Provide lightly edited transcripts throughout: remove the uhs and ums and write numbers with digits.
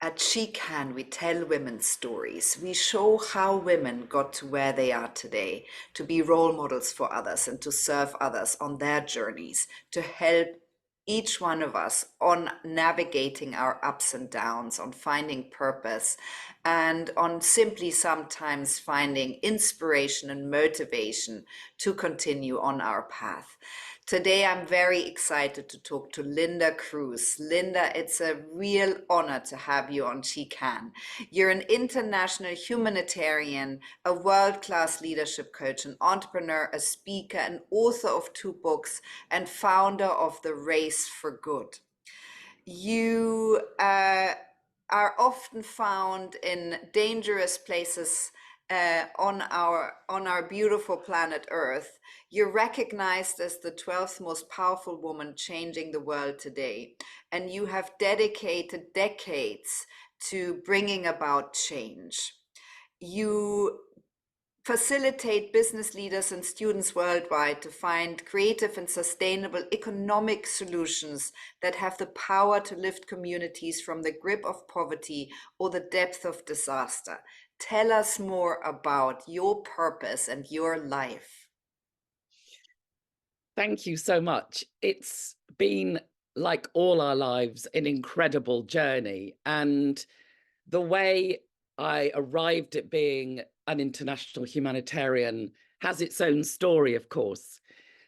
At She Can, we tell women's stories. We show how women got to where they are today, to be role models for others and to serve others on their journeys, to help each one of us on navigating our ups and downs, on finding purpose, and on simply sometimes finding inspiration and motivation to continue on our path. Today, I'm very excited to talk to Linda Cruse. Linda, it's a real honor to have you on She Can. You're an international humanitarian, a world-class leadership coach, an entrepreneur, a speaker, an author of 2 books, and founder of the Race for Good. You are often found in dangerous places on our beautiful planet Earth. You're recognized as the 12th most powerful woman changing the world today, and you have dedicated decades to bringing about change. You facilitate business leaders and students worldwide to find creative and sustainable economic solutions that have the power to lift communities from the grip of poverty or the depth of disaster. Tell us more about your purpose and your life. Thank you so much. It's been, like all our lives, an incredible journey. And the way I arrived at being an international humanitarian has its own story, of course.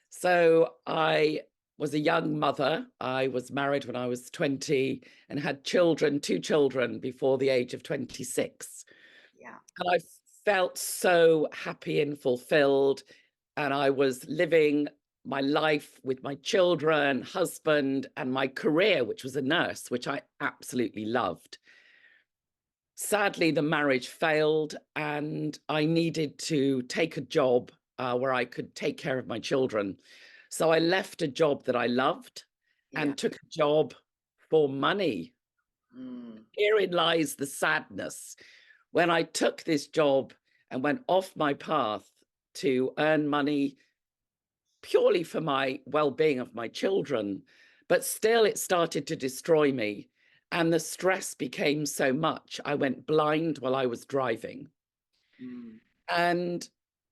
So I was a young mother. I was married when I was 20 and had 2 children before the age of 26. Yeah. And I felt so happy and fulfilled. And I was living my life with my children, husband, and my career, which was a nurse, which I absolutely loved. Sadly, the marriage failed, and I needed to take a job where I could take care of my children. So I left a job that I loved Yeah. and took a job for money. Mm. Herein lies the sadness. When I took this job and went off my path to earn money purely for my well-being of my children, but still it started to destroy me. And the stress became so much, I went blind while I was driving. Mm. And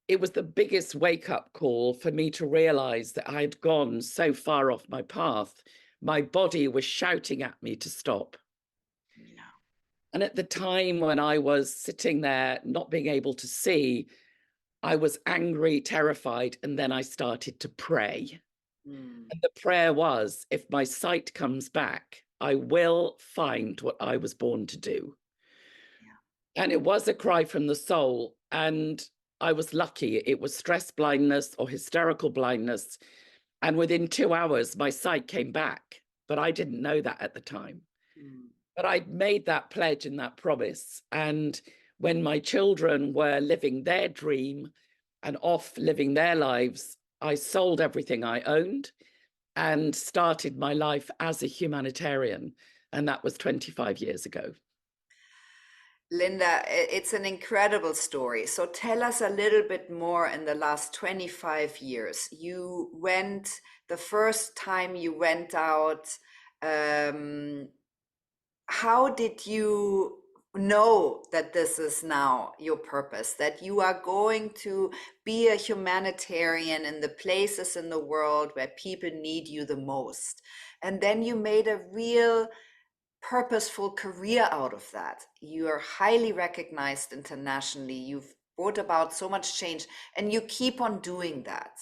it was the biggest wake-up call for me to realize that I had gone so far off my path. My body was shouting at me to stop. Yeah. And at the time when I was sitting there, not being able to see, I was angry, terrified, and then I started to pray. Mm. And the prayer was, if my sight comes back, I will find what I was born to do. Yeah. And it was a cry from the soul. And I was lucky. It was stress blindness or hysterical blindness. And within 2 hours, my sight came back. But I didn't know that at the time. Mm. But I'd made that pledge and that promise. And when my children were living their dream and off living their lives, I sold everything I owned and started my life as a humanitarian. And that was 25 years ago. Linda, it's an incredible story. So tell us a little bit more in the last 25 years. The first time you went out, how did you know that this is now your purpose, that you are going to be a humanitarian in the places in the world where people need you the most? And then you made a real purposeful career out of that. You are highly recognized internationally. You've brought about so much change, and you keep on doing that.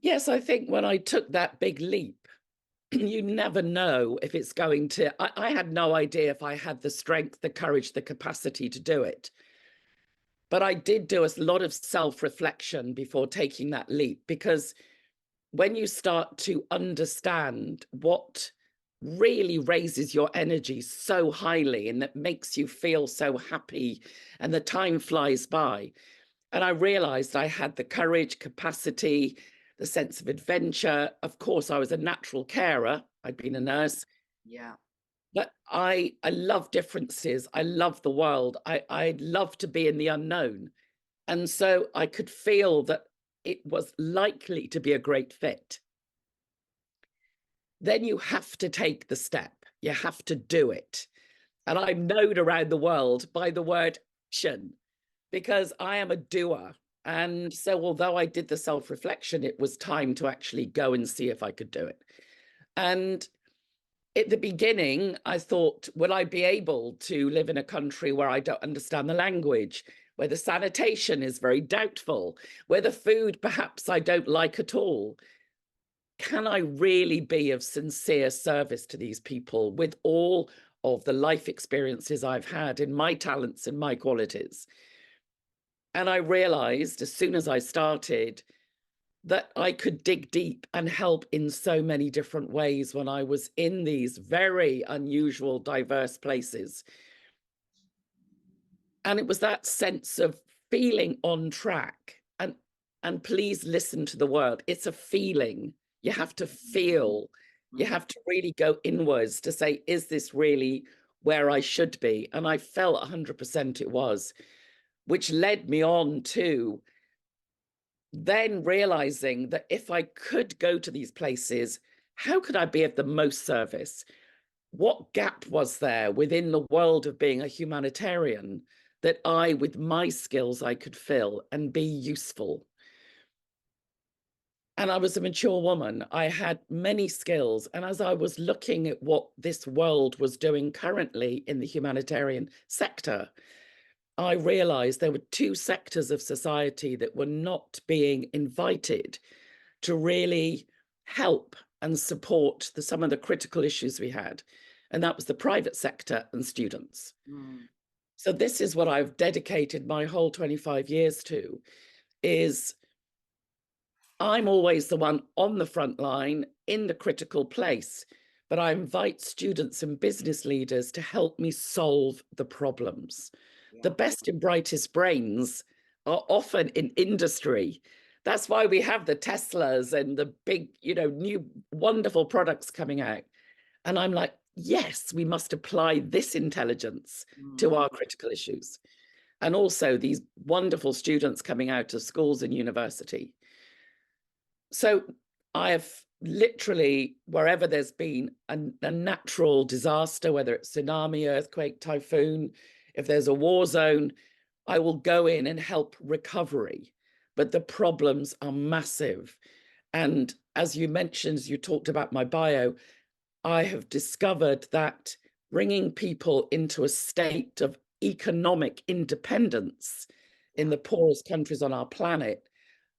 Yes, I think when I took that big leap, you never know if it's going to. I had no idea if I had the strength, the courage, the capacity to do it. But I did do a lot of self-reflection before taking that leap, because when you start to understand what really raises your energy so highly and that makes you feel so happy and the time flies by. And I realized I had the courage, capacity, the sense of adventure. Of course, I was a natural carer. I'd been a nurse, Yeah. but I love differences. I love the world. I love to be in the unknown. And so I could feel that it was likely to be a great fit. Then you have to take the step. You have to do it. And I'm known around the world by the word action because I am a doer. And so, although I did the self reflection, it was time to actually go and see if I could do it. And at the beginning, I thought, will I be able to live in a country where I don't understand the language, where the sanitation is very doubtful, where the food perhaps I don't like at all? Can I really be of sincere service to these people with all of the life experiences I've had in my talents and my qualities? And I realized as soon as I started that I could dig deep and help in so many different ways when I was in these very unusual, diverse places. And it was that sense of feeling on track. And please listen to the word. It's a feeling. You have to feel. You have to really go inwards to say, is this really where I should be? And I felt 100% it was, which led me on to then realizing that if I could go to these places, how could I be of the most service? What gap was there within the world of being a humanitarian that I, with my skills, I could fill and be useful? And I was a mature woman. I had many skills. And as I was looking at what this world was doing currently in the humanitarian sector, I realized there were two sectors of society that were not being invited to really help and support some of the critical issues we had. And that was the private sector and students. So this is what I've dedicated my whole 25 years to, is I'm always the one on the front line in the critical place, but I invite students and business leaders to help me solve the problems. The best and brightest brains are often in industry. That's why we have the Teslas and the big, new wonderful products coming out. And I'm like, yes, we must apply this intelligence to our critical issues. And also these wonderful students coming out of schools and university. So I have literally, wherever there's been a natural disaster, whether it's tsunami, earthquake, typhoon, if there's a war zone, I will go in and help recovery. But the problems are massive. And as you mentioned, you talked about my bio, I have discovered that bringing people into a state of economic independence in the poorest countries on our planet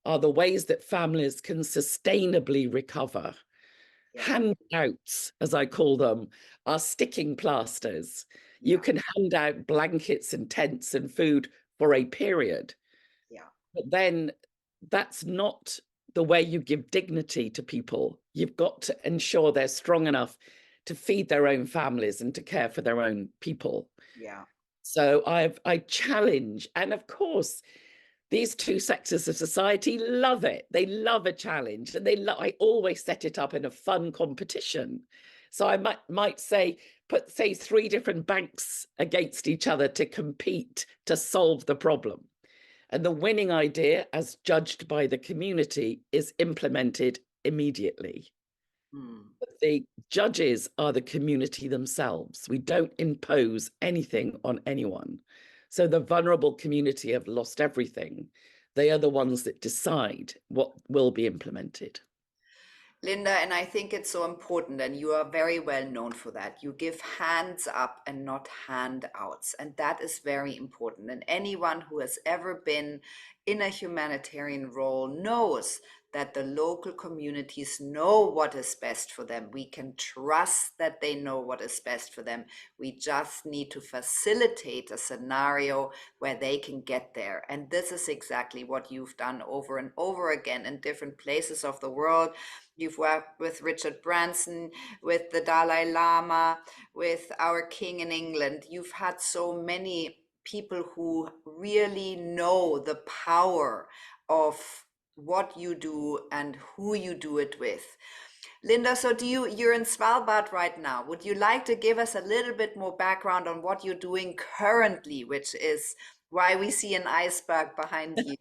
are the ways that families can sustainably recover. Handouts, as I call them, are sticking plasters. You can hand out blankets and tents and food for a period. But then that's not the way you give dignity to people. You've got to ensure they're strong enough to feed their own families and to care for their own people. So I challenge, and of course, these two sectors of society love it. They love a challenge, and I always set it up in a fun competition. So I might say, put three different banks against each other to compete to solve the problem. And the winning idea, as judged by the community, is implemented immediately. But the judges are the community themselves. We don't impose anything on anyone. So the vulnerable community have lost everything. They are the ones that decide what will be implemented. Linda, and I think it's so important, and you are very well known for that. You give hands up and not handouts, and that is very important. And anyone who has ever been in a humanitarian role knows that the local communities know what is best for them. We can trust that they know what is best for them. We just need to facilitate a scenario where they can get there. And this is exactly what you've done over and over again in different places of the world. You've worked with Richard Branson, with the Dalai Lama, with our king in England. You've had so many people who really know the power of what you do and who you do it with. Linda, so you're in Svalbard right now. Would you like to give us a little bit more background on what you're doing currently, which is why we see an iceberg behind you?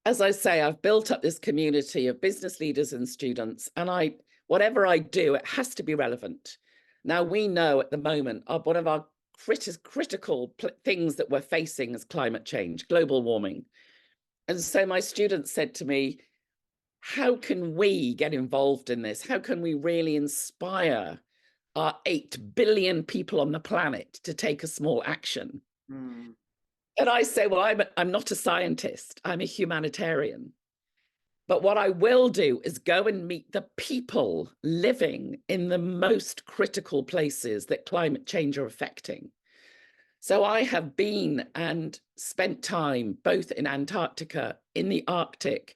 As I say, I've built up this community of business leaders and students, and whatever I do, it has to be relevant. Now, we know at the moment, one of our critical things that we're facing is climate change, global warming. And so my students said to me, how can we get involved in this? How can we really inspire our 8 billion people on the planet to take a small action? Mm. And I say, well, I'm not a scientist, I'm a humanitarian. But what I will do is go and meet the people living in the most critical places that climate change are affecting. So I have been and spent time both in Antarctica, in the Arctic,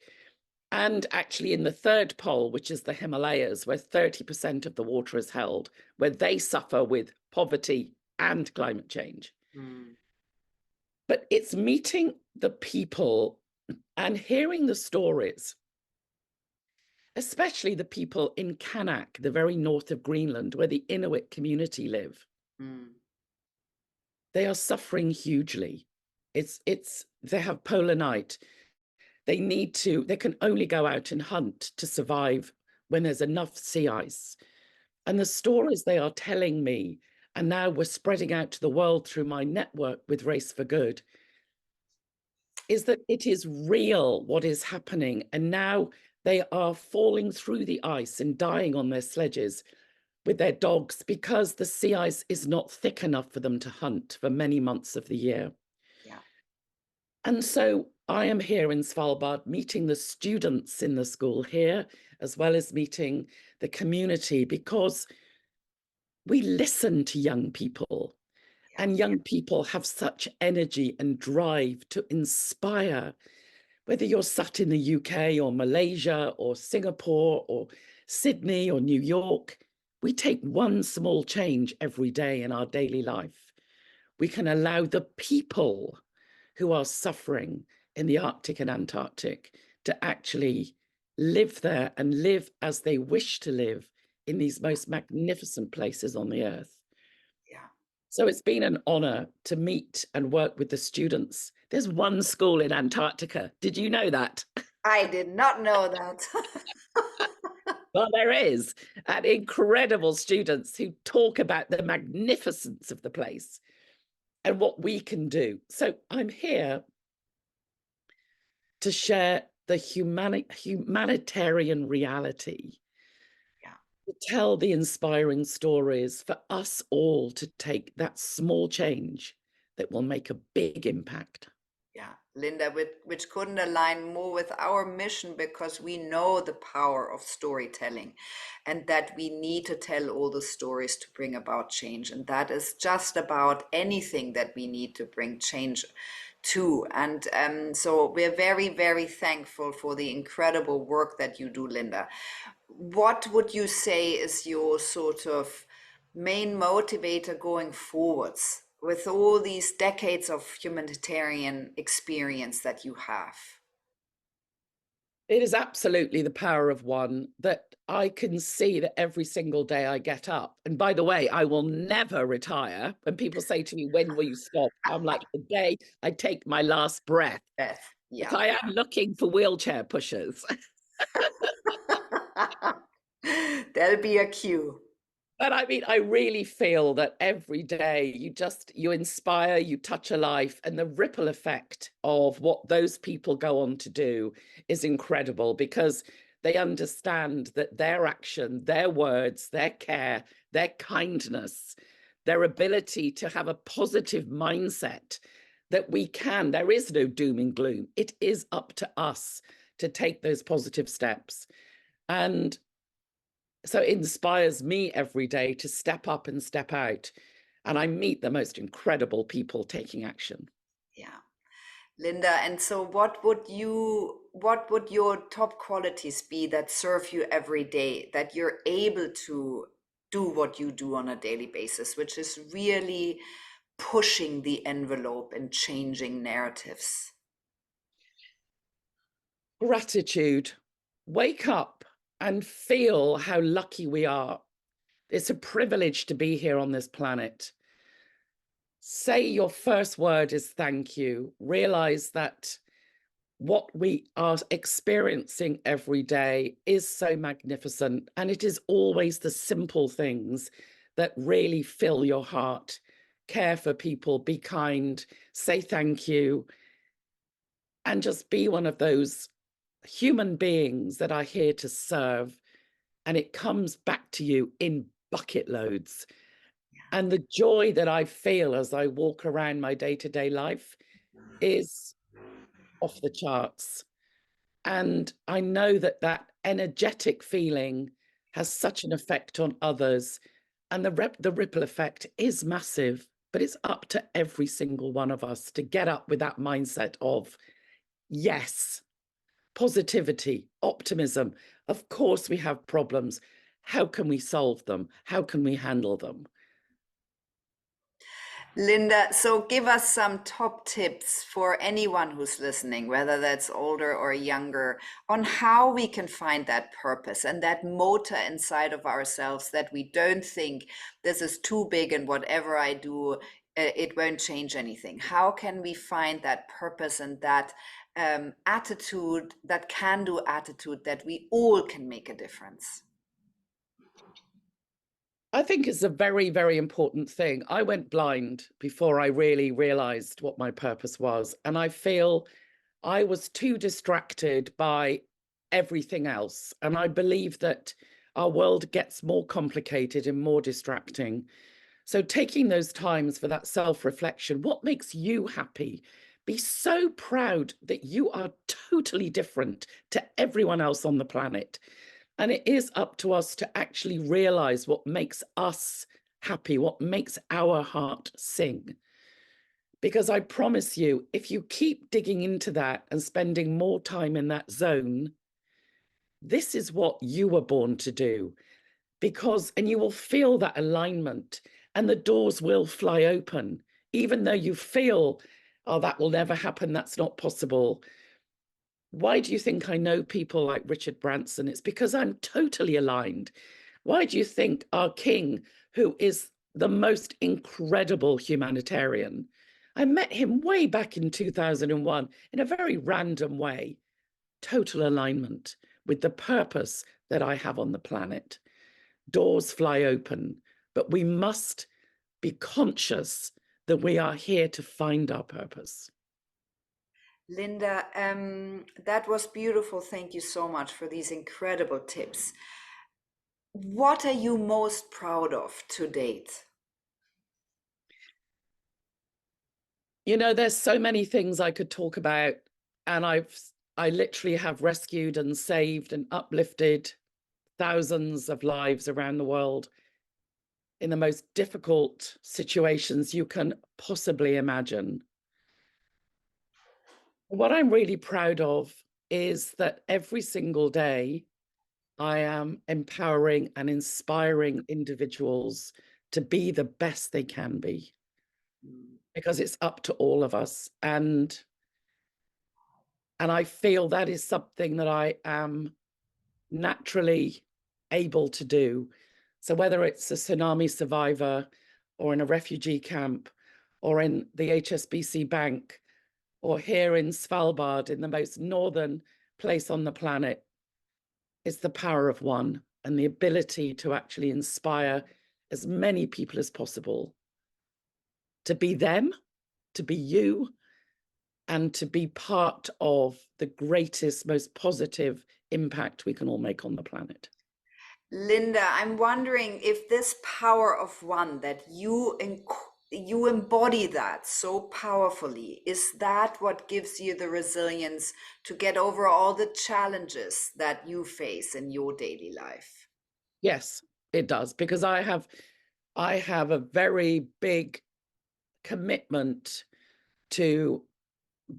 and actually in the third pole, which is the Himalayas, where 30% of the water is held, where they suffer with poverty and climate change. Mm. But it's meeting the people and hearing the stories, especially the people in Kanak, the very north of Greenland, where the Inuit community live. Mm. They are suffering hugely. They have polar night. They can only go out and hunt to survive when there's enough sea ice. And the stories they are telling me, and now we're spreading out to the world through my network with Race for Good, is that it is real what is happening. And now they are falling through the ice and dying on their sledges with their dogs because the sea ice is not thick enough for them to hunt for many months of the year. Yeah. And so I am here in Svalbard meeting the students in the school here, as well as meeting the community, because we listen to young people, and young people have such energy and drive to inspire, whether you're sat in the UK or Malaysia or Singapore or Sydney or New York. We take one small change every day in our daily life. We can allow the people who are suffering in the Arctic and Antarctic to actually live there and live as they wish to live in these most magnificent places on the earth. Yeah. So it's been an honor to meet and work with the students. There's one school in Antarctica. Did you know that? I did not know that. Well, there is, and incredible students who talk about the magnificence of the place and what we can do. So I'm here to share the humanitarian reality, Yeah. to tell the inspiring stories for us all to take that small change that will make a big impact. Yeah, Linda, which couldn't align more with our mission, because we know the power of storytelling and that we need to tell all the stories to bring about change. And that is just about anything that we need to bring change to. And so we're very, very thankful for the incredible work that you do, Linda. What would you say is your sort of main motivator going forwards with all these decades of humanitarian experience that you have? It is absolutely the power of one that I can see that every single day I get up. And by the way, I will never retire. When people say to me, when will you stop? I'm like, the day I take my last breath. Beth, But yeah. I am looking for wheelchair pushers. There'll be a queue. But I mean, I really feel that every day you inspire, you touch a life, and the ripple effect of what those people go on to do is incredible, because they understand that their action, their words, their care, their kindness, their ability to have a positive mindset, that there is no doom and gloom. It is up to us to take those positive steps. And so it inspires me every day to step up and step out. And I meet the most incredible people taking action. Yeah. Linda, and so what would your top qualities be that serve you every day, that you're able to do what you do on a daily basis, which is really pushing the envelope and changing narratives? Gratitude. Wake up and feel how lucky we are. It's a privilege to be here on this planet. Say your first word is thank you. Realize that what we are experiencing every day is so magnificent. And it is always the simple things that really fill your heart. Care for people, be kind, say thank you, and just be one of those human beings that are here to serve. And it comes back to you in bucket loads. And the joy that I feel as I walk around my day-to-day life is off the charts. And I know that that energetic feeling has such an effect on others. And the ripple effect is massive, but it's up to every single one of us to get up with that mindset of, yes, positivity, optimism. Of course, we have problems. How can we solve them? How can we handle them? Linda, so give us some top tips for anyone who's listening, whether that's older or younger, on how we can find that purpose and that motor inside of ourselves that we don't think this is too big and whatever I do, it won't change anything. How can we find that purpose and that attitude, that can-do attitude that we all can make a difference? I think it's a very, very important thing. I went blind before I really realized what my purpose was. And I feel I was too distracted by everything else. And I believe that our world gets more complicated and more distracting. So taking those times for that self-reflection, what makes you happy? Be so proud that you are totally different to everyone else on the planet. And it is up to us to actually realize what makes us happy, what makes our heart sing. Because I promise you, if you keep digging into that and spending more time in that zone, this is what you were born to do. And you will feel that alignment and the doors will fly open, even though you feel, oh, that will never happen, that's not possible. Why do you think I know people like Richard Branson? It's because I'm totally aligned. Why do you think our king, who is the most incredible humanitarian, I met him way back in 2001 in a very random way, total alignment with the purpose that I have on the planet. Doors fly open, but we must be conscious that we are here to find our purpose. Linda, that was beautiful. Thank you so much for these incredible tips. What are you most proud of to date? You know, there's so many things I could talk about, and I literally have rescued and saved and uplifted thousands of lives around the world in the most difficult situations you can possibly imagine. What I'm really proud of is that every single day I am empowering and inspiring individuals to be the best they can be, because it's up to all of us. And I feel that is something that I am naturally able to do. So whether it's a tsunami survivor or in a refugee camp or in the HSBC Bank or here in Svalbard, in the most northern place on the planet, it's the power of one and the ability to actually inspire as many people as possible to be them, to be you, and to be part of the greatest, most positive impact we can all make on the planet. Linda, I'm wondering if this power of one that you embody that so powerfully, is that what gives you the resilience to get over all the challenges that you face in your daily life? Yes, it does, because I have a very big commitment to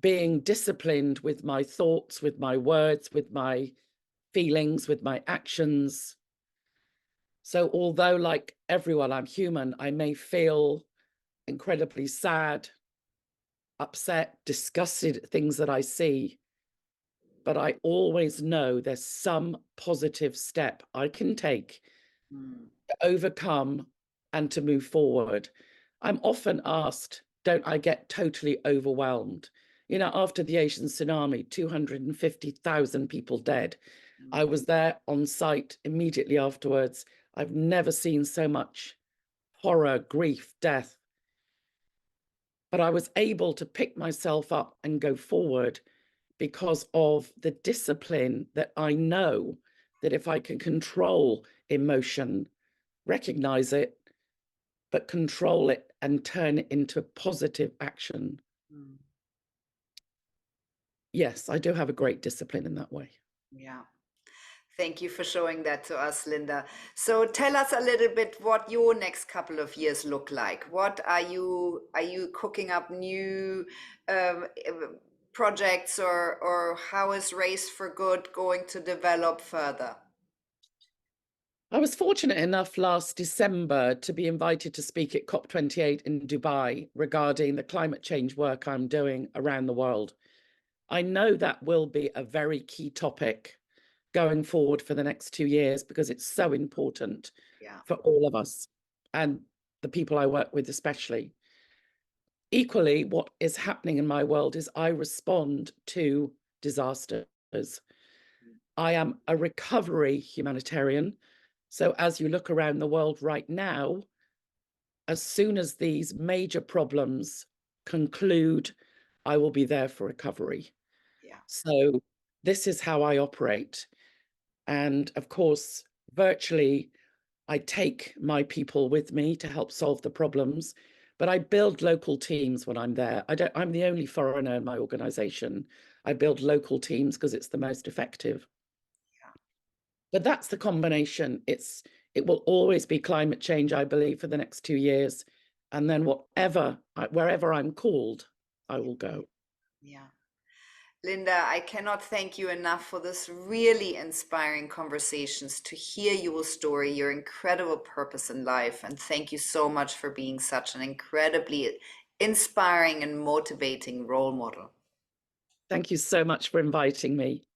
being disciplined with my thoughts, with my words, with my feelings, with my actions. So although, like everyone, I'm human, I may feel incredibly sad, upset, disgusted at things that I see, but I always know there's some positive step I can take Mm. to overcome and to move forward. I'm often asked, don't I get totally overwhelmed? You know, after the Asian tsunami, 250,000 people dead. I was there on site immediately afterwards. I've never seen so much horror, grief, death. But I was able to pick myself up and go forward because of the discipline that I know that if I can control emotion, recognize it, but control it and turn it into positive action. Mm. Yes, I do have a great discipline in that way. Yeah. Thank you for showing that to us, Linda. So tell us a little bit what your next couple of years look like. What are you cooking up new um, projects, or how is Race for Good going to develop further? I was fortunate enough last December to be invited to speak at COP28 in Dubai regarding the climate change work I'm doing around the world. I know that will be a very key topic going forward for the next 2 years because it's so important Yeah. for all of us and the people I work with especially. Equally, what is happening in my world is I respond to disasters. I am a recovery humanitarian. So as you look around the world right now, as soon as these major problems conclude, I will be there for recovery. Yeah. So this is how I operate. And of course, virtually, I take my people with me to help solve the problems, but I build local teams when I'm there. I'm the only foreigner in my organization. I build local teams because it's the most effective. Yeah. But that's the combination. It will always be climate change, I believe, for the next 2 years. And then wherever I'm called, I will go. Yeah. Linda, I cannot thank you enough for this really inspiring conversations, to hear your story, your incredible purpose in life. And thank you so much for being such an incredibly inspiring and motivating role model. Thank you so much for inviting me.